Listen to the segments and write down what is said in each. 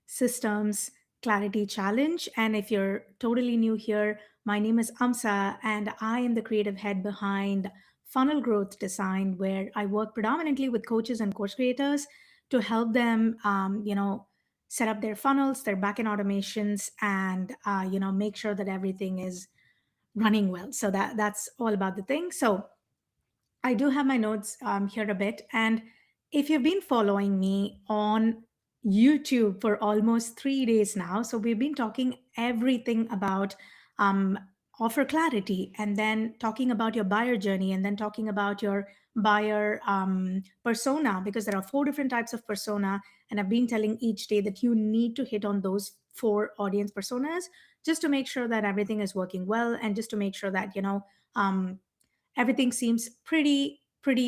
Systems Clarity Challenge. And if you're totally new here, my name is Amsa, and I am the creative head behind Funnel Growth Design, where I work predominantly with coaches and course creators to help them, set up their funnels, their backend automations, and make sure that everything is running well. So that's all about the thing. So I do have my notes here a bit. And if you've been following me on YouTube for almost 3 days now, so we've been talking everything about um, offer clarity, and then talking about your buyer journey, and then talking about your buyer persona, because there are four different types of persona. And I've been telling each day that you need to hit on those four audience personas just to make sure that everything is working well, and just to make sure that, um, everything seems pretty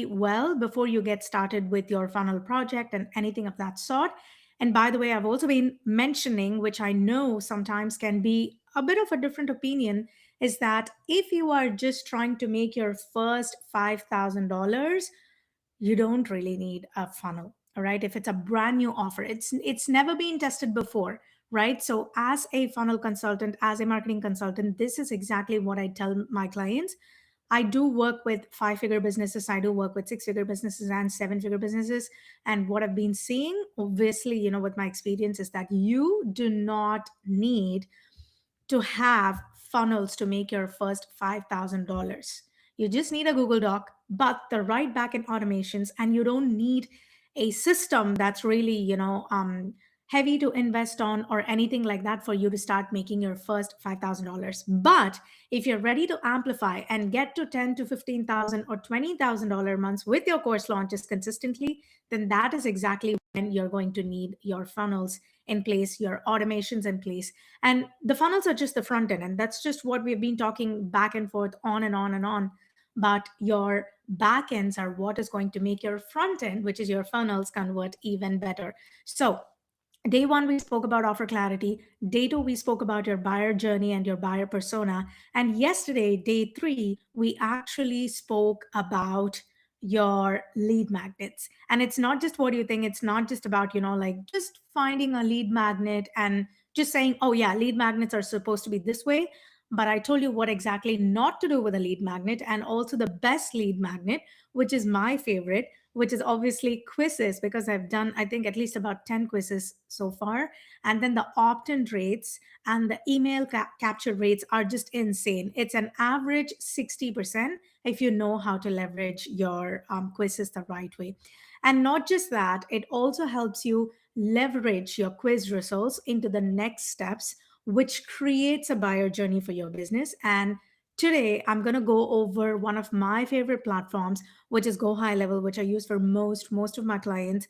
well before you get started with your funnel project and anything of that sort. And by the way, I've also been mentioning, which I know sometimes can be a bit of a different opinion, is that if you are just trying to make your first $5,000, you don't really need a funnel. All right, if it's a brand new offer, it's never been tested before, right? So as a funnel consultant, as a marketing consultant, this is exactly what I tell my clients. I do work with five-figure businesses. I do work with six-figure businesses and seven-figure businesses. And what I've been seeing, obviously, with my experience, is that you do not need to have funnels to make your first $5,000. You just need a Google Doc, but the right backend automations, and you don't need a system that's really, heavy to invest on or anything like that for you to start making your first $5,000. But if you're ready to amplify and get to 10 to 15,000 or $20,000 months with your course launches consistently, then that is exactly when you're going to need your funnels in place, your automations in place. And the funnels are just the front end. And that's just what we've been talking back and forth on and on and on. But your back ends are what is going to make your front end, which is your funnels, convert even better. So day one, we spoke about offer clarity. Day two, we spoke about your buyer journey and your buyer persona. And yesterday, day three, we actually spoke about your lead magnets. And it's not just what you think. It's not just about, like just finding a lead magnet and just saying, oh, yeah, lead magnets are supposed to be this way. But I told you what exactly not to do with a lead magnet, and also the best lead magnet, which is my favorite, which is obviously quizzes, because I've done, I think, at least about 10 quizzes so far. And then the opt in rates and the email capture rates are just insane. It's an average 60% if you know how to leverage your quizzes the right way. And not just that, it also helps you leverage your quiz results into the next steps, which creates a buyer journey for your business. And today, I'm going to go over one of my favorite platforms, which is Go High Level, which I use for most of my clients.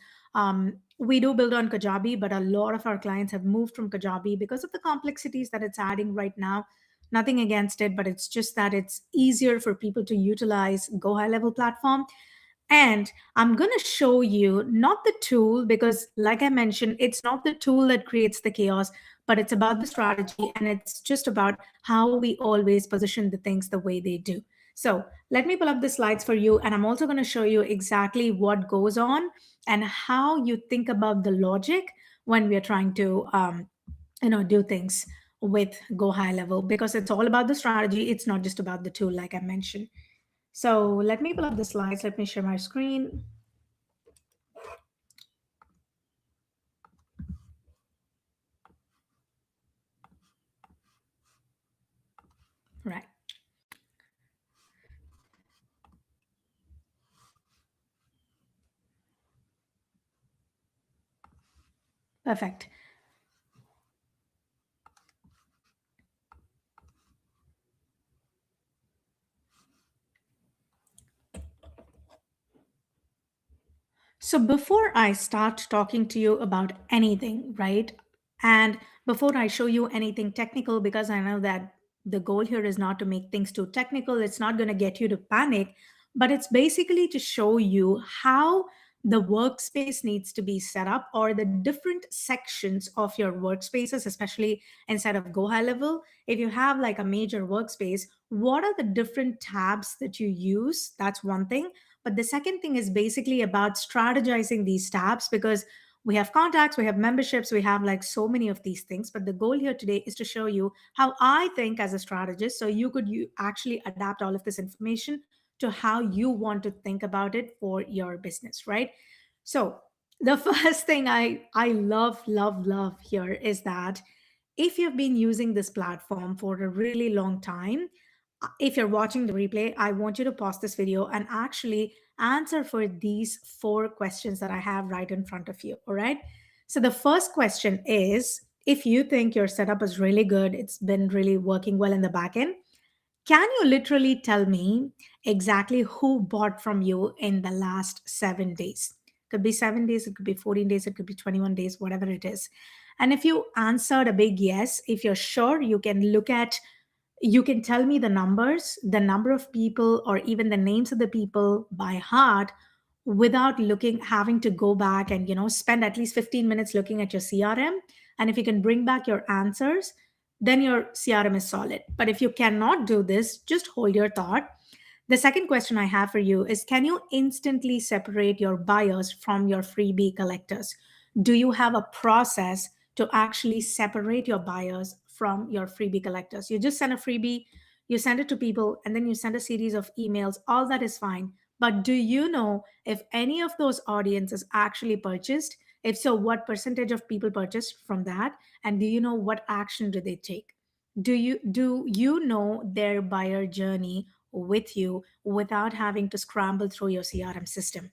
We do build on Kajabi, but a lot of our clients have moved from Kajabi because of the complexities that it's adding right now. Nothing against it, but it's just that it's easier for people to utilize Go High Level platform. And I'm going to show you not the tool, because, like I mentioned, it's not the tool that creates the chaos, but it's about the strategy, and it's just about how we always position the things the way they do. So let me pull up the slides for you, and I'm also going to show you exactly what goes on and how you think about the logic when we are trying to, do things with Go High Level, because it's all about the strategy. It's not just about the tool, like I mentioned. So let me pull up the slides. Let me share my screen. Right. Perfect. So before I start talking to you about anything, right? And before I show you anything technical, because I know that the goal here is not to make things too technical, it's not going to get you to panic, but it's basically to show you how the workspace needs to be set up, or the different sections of your workspaces, especially inside of Go High Level. If you have like a major workspace, what are the different tabs that you use? That's one thing. But the second thing is basically about strategizing these tabs, because We have contacts, we have memberships, we have like so many of these things. But the goal here today is to show you how I think as a strategist. So you actually adapt all of this information to how you want to think about it for your business, right? So the first thing I love here is that if you've been using this platform for a really long time, if you're watching the replay, I want you to pause this video and actually answer for these four questions that I have right in front of you. All right. So the first question is, if you think your setup is really good, it's been really working well in the back end, can you literally tell me exactly who bought from you in the last 7 days? Could be 7 days, it could be 14 days, it could be 21 days, whatever it is. And if you answered a big yes, if you're sure, you can tell me the numbers, the number of people, or even the names of the people by heart without having to go back and, spend at least 15 minutes looking at your CRM. And if you can bring back your answers, then your CRM is solid. But if you cannot do this, just hold your thought. The second question I have for you is, can you instantly separate your buyers from your freebie collectors? Do you have a process to actually separate your buyers from your freebie collectors? You just send a freebie, you send it to people, and then you send a series of emails. All that is fine. But do you know if any of those audiences actually purchased? If so, what percentage of people purchased from that? And do you know what action do they take? Do you know their buyer journey with you without having to scramble through your CRM system?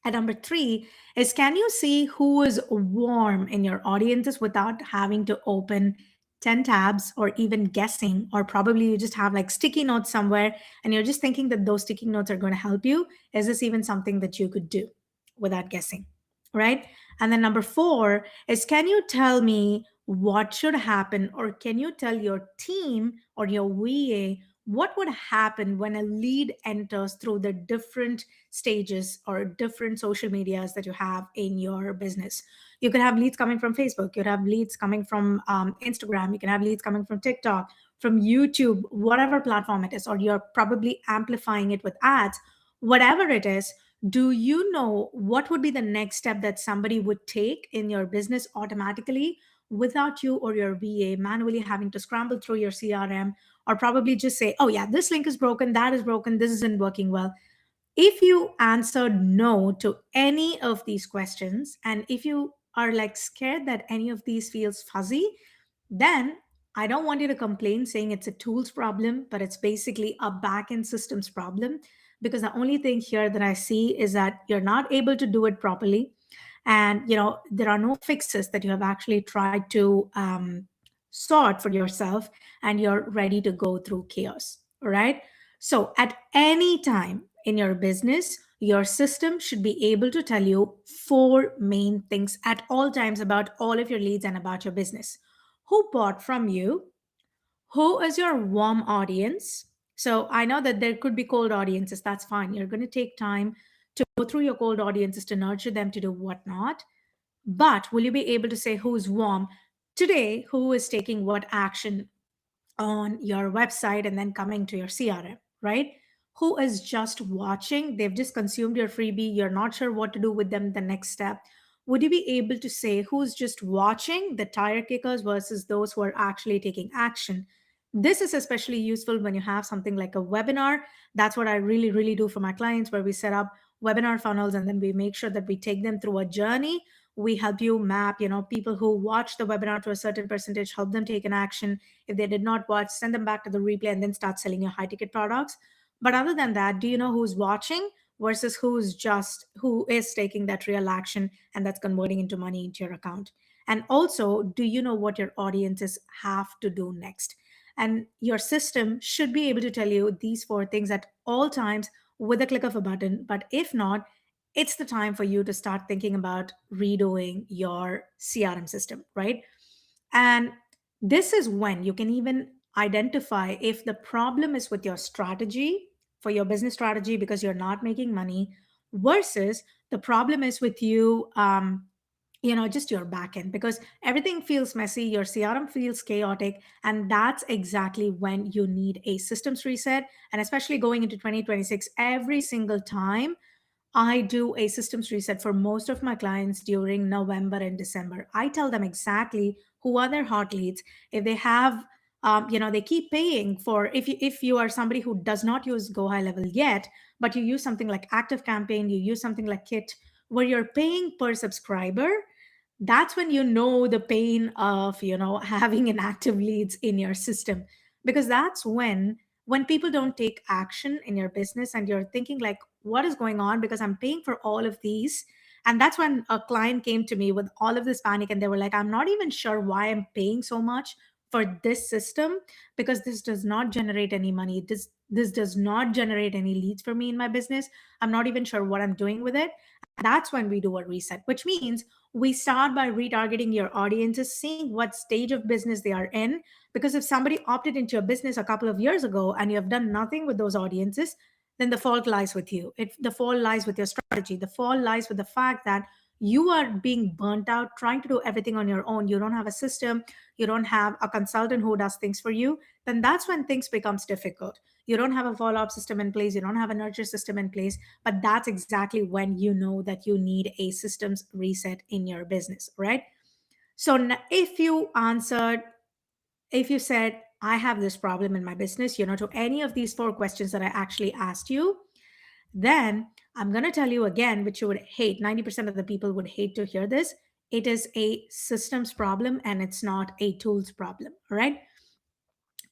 And number three is, can you see who is warm in your audiences without having to open 10 tabs or even guessing? Or probably you just have like sticky notes somewhere and you're just thinking that those sticky notes are going to help you. Is this even something that you could do without guessing? Right. And then number four is, can you tell me what should happen, or can you tell your team or your VA what would happen when a lead enters through the different stages or different social medias that you have in your business? You could have leads coming from Facebook, you could have leads coming from Instagram, you can have leads coming from TikTok, from YouTube, whatever platform it is, or you're probably amplifying it with ads, whatever it is. Do you know what would be the next step that somebody would take in your business automatically without you or your VA manually having to scramble through your CRM, or probably just say, oh, yeah, this link is broken, that is broken, this isn't working well? If you answered no to any of these questions, and if you are like scared that any of these feels fuzzy, then I don't want you to complain saying it's a tools problem, but it's basically a backend systems problem. Because the only thing here that I see is that you're not able to do it properly. And, there are no fixes that you have actually tried to sort for yourself, and you're ready to go through chaos. All right. So at any time in your business, your system should be able to tell you four main things at all times about all of your leads and about your business: who bought from you, who is your warm audience. So I know that there could be cold audiences, that's fine. You're going to take time to go through your cold audiences to nurture them to do whatnot. But will you be able to say who's warm today, who is taking what action on your website and then coming to your CRM, right? Who is just watching, they've just consumed your freebie, you're not sure what to do with them the next step? Would you be able to say who's just watching, the tire kickers versus those who are actually taking action? This is especially useful when you have something like a webinar. That's what I really do for my clients, where we set up webinar funnels and then we make sure that we take them through a journey. We help you map, people who watch the webinar to a certain percentage, help them take an action. If they did not watch, send them back to the replay and then start selling your high ticket products. But other than that, do you know who's watching versus who is taking that real action and that's converting into money into your account? And also, do you know what your audiences have to do next? And your system should be able to tell you these four things at all times with a click of a button. But if not, it's the time for you to start thinking about redoing your CRM system, right? And this is when you can even identify if the problem is with your strategy, for your business strategy, because you're not making money, versus the problem is with you, just your backend, because everything feels messy, your CRM feels chaotic. And that's exactly when you need a systems reset. And especially going into 2026, every single time I do a systems reset for most of my clients during November and December. I tell them exactly who are their hot leads. If they have, they keep paying for. If you are somebody who does not use Go High Level yet, but you use something like Active Campaign, you use something like Kit, where you're paying per subscriber, that's when you know the pain of having inactive leads in your system, because that's when people don't take action in your business and you're thinking like, what is going on, because I'm paying for all of these. And that's when a client came to me with all of this panic, and they were like, I'm not even sure why I'm paying so much for this system, because this does not generate any money. This does not generate any leads for me in my business. I'm not even sure what I'm doing with it. That's when we do a reset, which means we start by retargeting your audiences, seeing what stage of business they are in. Because if somebody opted into your business a couple of years ago and you have done nothing with those audiences, then the fault lies with you. The fault lies with your strategy. The fault lies with the fact that you are being burnt out trying to do everything on your own. You don't have a system, you don't have a consultant who does things for you. Then that's when things becomes difficult. You don't have a follow-up system in place, you don't have a nurture system in place. But that's exactly when you know that you need a systems reset in your business, right? So if you answered, if you said, I have this problem in my business, to any of these four questions that I actually asked you, then I'm going to tell you again, which you would hate. 90% of the people would hate to hear this. It is a systems problem and it's not a tools problem. All right.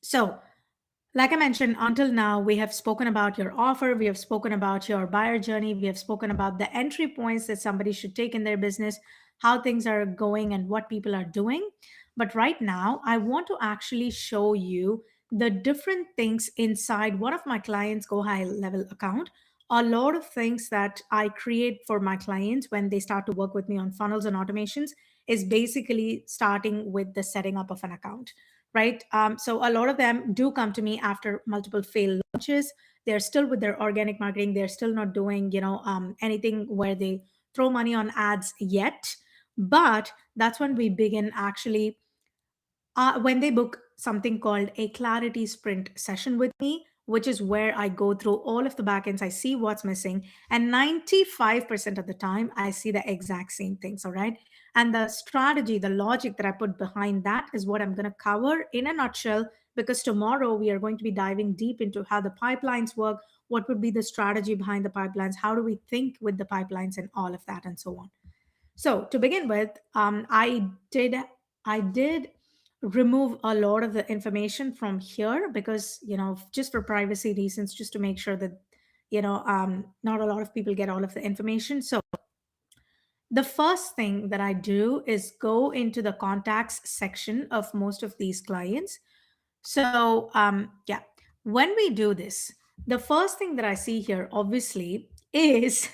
So, like I mentioned, until now, we have spoken about your offer, we have spoken about your buyer journey, we have spoken about the entry points that somebody should take in their business, how things are going, and what people are doing. But right now, I want to actually show you the different things inside one of my clients' Go High Level account. A lot of things that I create for my clients when they start to work with me on funnels and automations is basically starting with the setting up of an account, right? So a lot of them do come to me after multiple failed launches. They're still with their organic marketing. They're still not doing, anything where they throw money on ads yet. But that's when we begin actually when they book something called a clarity sprint session with me, which is where I go through all of the backends, I see what's missing, and 95% of the time, I see the exact same things. All right. And the strategy, the logic that I put behind that is what I'm going to cover in a nutshell, because tomorrow we are going to be diving deep into how the pipelines work, what would be the strategy behind the pipelines, how do we think with the pipelines, and all of that, and so on. So to begin with, I did remove a lot of the information from here because just for privacy reasons, just to make sure that not a lot of people get all of the information. So the first thing that I do is go into the contacts section of most of these clients. So yeah, when we do this, the first thing that I see here obviously is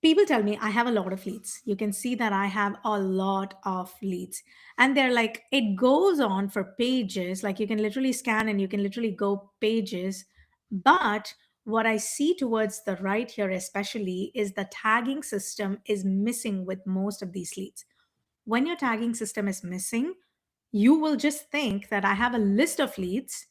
people tell me I have a lot of leads. You can see that I have a lot of leads. And they're like, it goes on for pages. Like you can literally scan and you can literally go pages. But what I see towards the right here, especially, is the tagging system is missing with most of these leads. When your tagging system is missing, you will just think that I have a list of leads,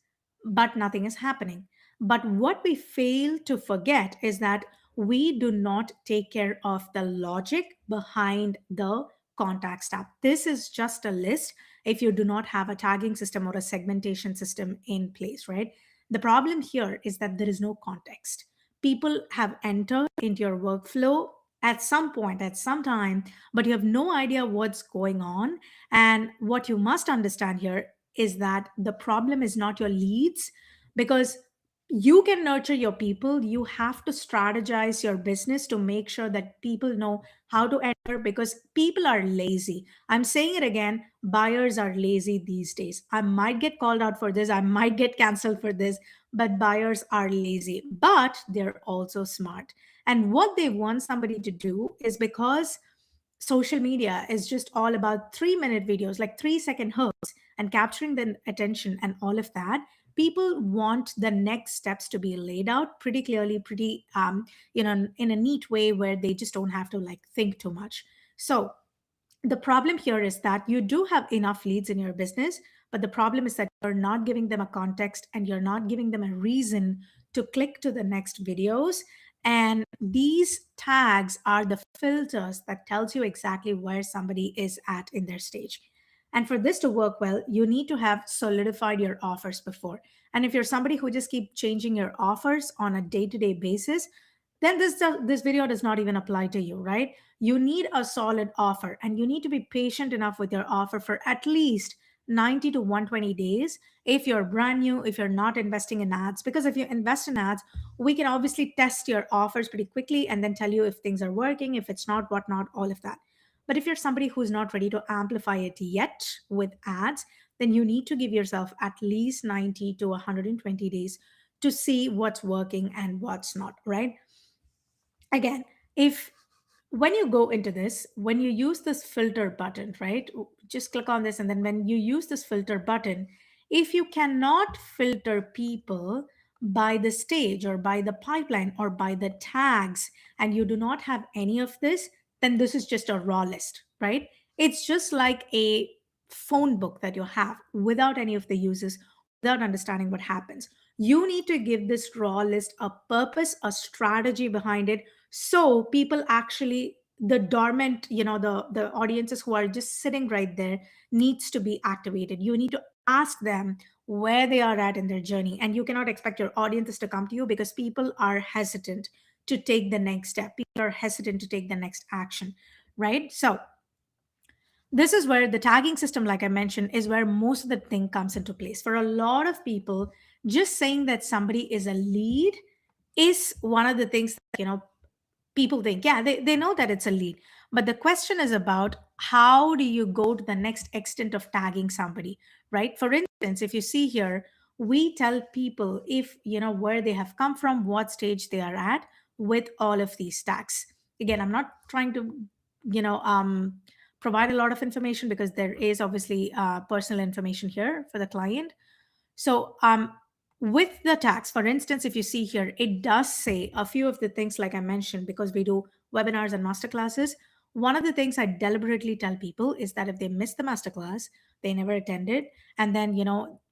but nothing is happening. But what we fail to forget is that we do not take care of the logic behind the contacts tab. This is just a list if you do not have a tagging system or a segmentation system in place, right? The problem here is that there is no context. People have entered into your workflow at some point, at some time, but you have no idea what's going on. And what you must understand here is that the problem is not your leads, because you can nurture your people. You have to strategize your business to make sure that people know how to enter, because people are lazy. I'm saying it again, buyers are lazy these days. I might get called out for this, I might get canceled for this, but buyers are lazy, but they're also smart. And what they want somebody to do is, because social media is just all about 3-minute videos, like 3-second hooks, and capturing the attention and all of that. People want the next steps to be laid out pretty clearly, pretty, in a neat way where they just don't have to like think too much. So the problem here is that you do have enough leads in your business, but the problem is that you're not giving them a context and you're not giving them a reason to click to the next videos. And these tags are the filters that tells you exactly where somebody is at in their stage. And for this to work well, you need to have solidified your offers before. And if you're somebody who just keep changing your offers on a day-to-day basis, then this video does not even apply to you, right? You need a solid offer, and you need to be patient enough with your offer for at least 90 to 120 days if you're brand new, if you're not investing in ads. Because if you invest in ads, we can obviously test your offers pretty quickly and then tell you if things are working, if it's not, whatnot, all of that. But if you're somebody who's not ready to amplify it yet with ads, then you need to give yourself at least 90 to 120 days to see what's working and what's not, right? Again, if when you go into this, when you use this filter button, right? Just click on this, and then when you use this filter button, if you cannot filter people by the stage or by the pipeline or by the tags, and you do not have any of this, then this is just a raw list, right? It's just like a phone book that you have without any of the uses, without understanding what happens. You need to give this raw list a purpose, a strategy behind it, so people actually, the dormant, the audiences who are just sitting right there, needs to be activated. You need to ask them where they are at in their journey, and you cannot expect your audiences to come to you because people are hesitant to take the next step, people are hesitant to take the next action, right? So this is where the tagging system, like I mentioned, is where most of the thing comes into place. For a lot of people, just saying that somebody is a lead is one of the things that, people think, yeah, they know that it's a lead. But the question is about how do you go to the next extent of tagging somebody, right? For instance, if you see here, we tell people if, where they have come from, what stage they are at with all of these tags. Again, I'm not trying to, you know, um, provide a lot of information because there is obviously personal information here for the client. So, with the tax, for instance, if you see here, it does say a few of the things like I mentioned, because we do webinars and masterclasses. One of the things I deliberately tell people is that if they miss the masterclass, they never attended, and then,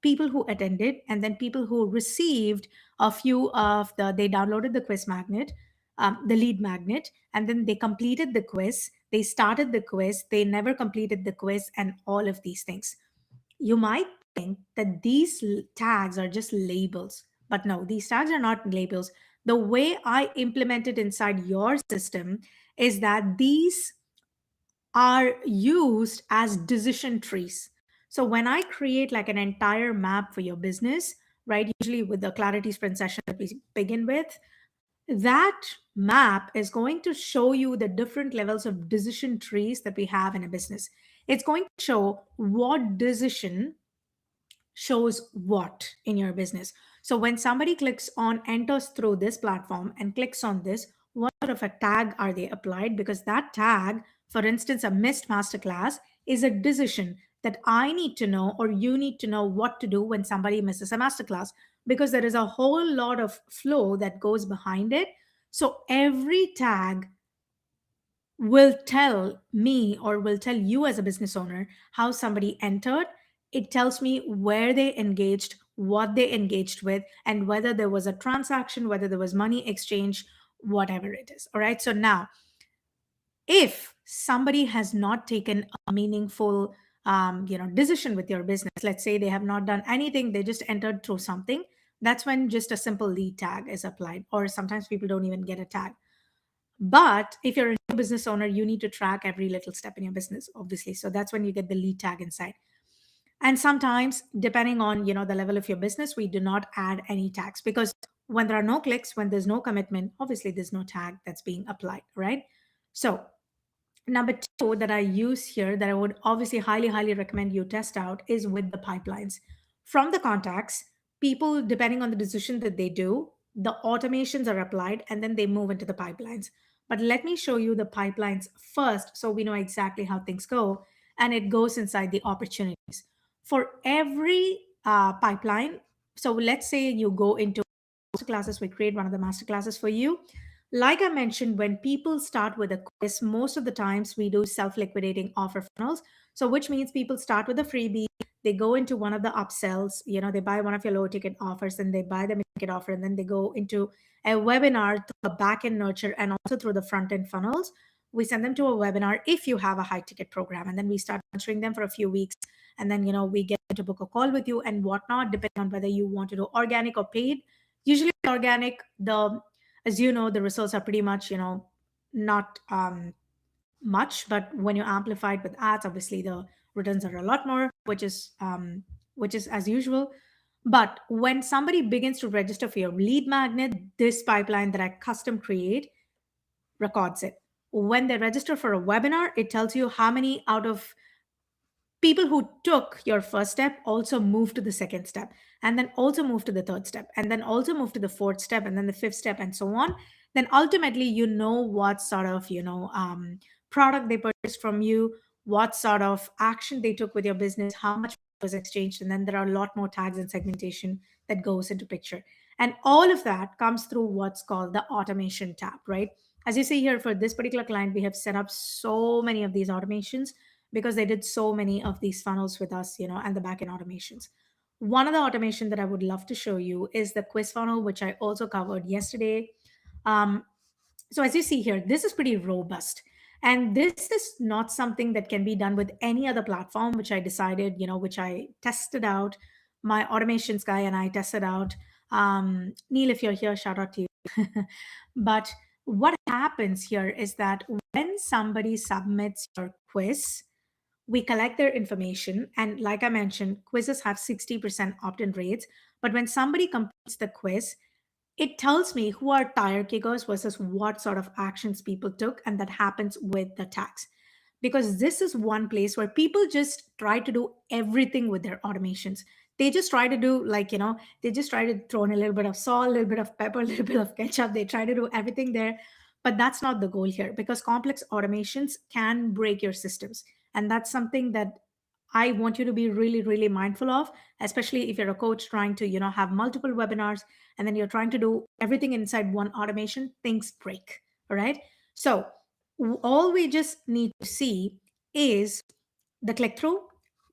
people who attended, and then people who received a few of they downloaded the quiz magnet, the lead magnet, and then they completed the quiz, they started the quiz, they never completed the quiz, and all of these things. You might think that these tags are just labels, but no, these tags are not labels. The way I implement it inside your system is that these are used as decision trees. So when I create like an entire map for your business, right, usually with the clarity sprint session that we begin with, that map is going to show you the different levels of decision trees that we have in a business. It's going to show what decision shows what in your business. So when somebody clicks on enters through this platform and clicks on this, what sort of a tag are they applied? Because that tag, for instance, a missed masterclass, is a decision that I need to know, or you need to know what to do when somebody misses a masterclass, because there is a whole lot of flow that goes behind it. So every tag will tell me, or will tell you as a business owner, how somebody entered. It tells me where they engaged, what they engaged with, and whether there was a transaction, whether there was money exchange, whatever it is. All right. So now, if somebody has not taken a meaningful decision with your business, let's say they have not done anything, they just entered through something, that's when just a simple lead tag is applied, or sometimes people don't even get a tag. But if you're a new business owner, you need to track every little step in your business, obviously. So that's when you get the lead tag inside. And sometimes, depending on the level of your business, we do not add any tags, because when there are no clicks, when there's no commitment, obviously there's no tag that's being applied, right? So number two that I use here, that I would obviously highly, highly recommend you test out, is with the pipelines. From the contacts, people, depending on the decision that they do, the automations are applied and then they move into the pipelines. But let me show you the pipelines first so we know exactly how things go. And it goes inside the opportunities. For every pipeline, so let's say you go into master classes, we create one of the master classes for you. Like I mentioned, when people start with a quiz, most of the times we do self-liquidating offer funnels. So which means people start with a freebie, they go into one of the upsells, they buy one of your low ticket offers and they buy them ticket offer, and then they go into a webinar through a back end nurture and also through the front end funnels. We send them to a webinar if you have a high ticket program, and then we start nurturing them for a few weeks, and then we get to book a call with you and whatnot, depending on whether you want to do organic or paid. Usually organic, the as you know, the results are pretty much not much, but when you amplify it with ads, obviously the returns are a lot more, which is as usual. But when somebody begins to register for your lead magnet, this pipeline that I custom create records it. When they register for a webinar, it tells you how many out of people who took your first step also move to the second step, and then also move to the third step, and then also move to the fourth step, and then the fifth step, and so on. Then ultimately what sort of product they purchased from you, what sort of action they took with your business, how much was exchanged, and then there are a lot more tags and segmentation that goes into picture. And all of that comes through what's called the automation tab, right? As you see here, for this particular client, we have set up so many of these automations because they did so many of these funnels with us, and the backend automations. One of the automation that I would love to show you is the quiz funnel, which I also covered yesterday. Um, so as you see here, this is pretty robust. And this is not something that can be done with any other platform, which I decided, which I tested out. My automations guy and I tested out. Neil, if you're here, shout out to you. But what happens here is that when somebody submits your quiz, we collect their information. And like I mentioned, quizzes have 60% opt in rates. But when somebody completes the quiz, it tells me who are tire kickers versus what sort of actions people took. And that happens with the tags. Because this is one place where people just try to do everything with their automations. They just try to do, like, they just try to throw in a little bit of salt, a little bit of pepper, a little bit of ketchup. They try to do everything there. But that's not the goal here, because complex automations can break your systems. And that's something that I want you to be really, really mindful of, especially if you're a coach trying to, have multiple webinars, and then you're trying to do everything inside one automation, things break. All right. So all we just need to see is the click through,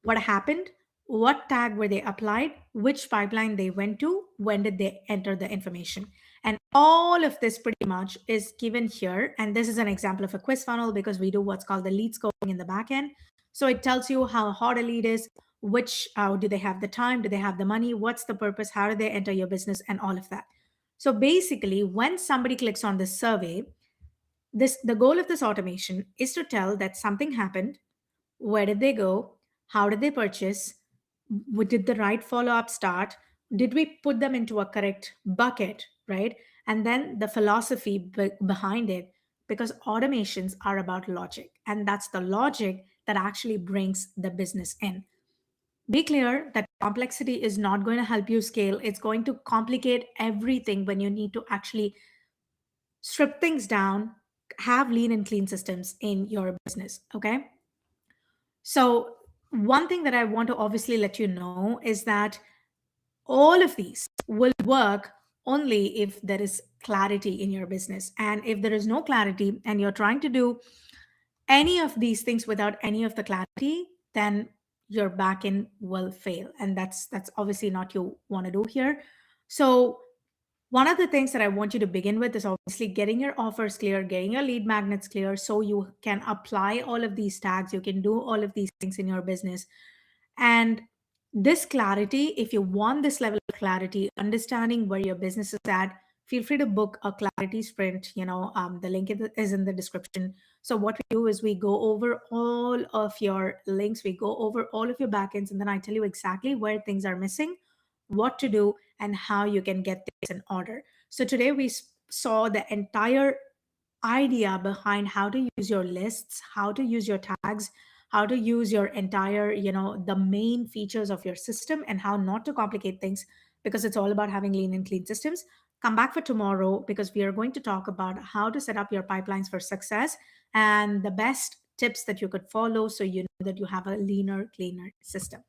what happened, what tag were they applied, which pipeline they went to, when did they enter the information. And all of this pretty much is given here. And this is an example of a quiz funnel because we do what's called the lead scoring in the back end. So it tells you how hot a lead is, which do they have the time, do they have the money, what's the purpose, how do they enter your business, and all of that. So basically, when somebody clicks on this survey, the goal of this automation is to tell that something happened, where did they go, how did they purchase, did the right follow-up start, did we put them into a correct bucket, right? And then the philosophy behind it, because automations are about logic, and that's the logic that actually brings the business in. Be clear that complexity is not going to help you scale. It's going to complicate everything when you need to actually strip things down, have lean and clean systems in your business. Okay. So, one thing that I want to obviously let you know is that all of these will work only if there is clarity in your business. And if there is no clarity and you're trying to do any of these things without any of the clarity, then your back end will fail. And that's obviously not you want to do here. So one of the things that I want you to begin with is obviously getting your offers clear, getting your lead magnets clear, so you can apply all of these tags, you can do all of these things in your business. And this clarity, if you want this level of clarity, understanding where your business is at, feel free to book a clarity sprint. The link is in the description. So what we do is we go over all of your links, we go over all of your backends, and then I tell you exactly where things are missing, what to do, and how you can get things in order. So today we saw the entire idea behind how to use your lists, how to use your tags, how to use your entire, the main features of your system, and how not to complicate things, because it's all about having lean and clean systems. Come back for tomorrow because we are going to talk about how to set up your pipelines for success and the best tips that you could follow so you know that you have a leaner, cleaner system.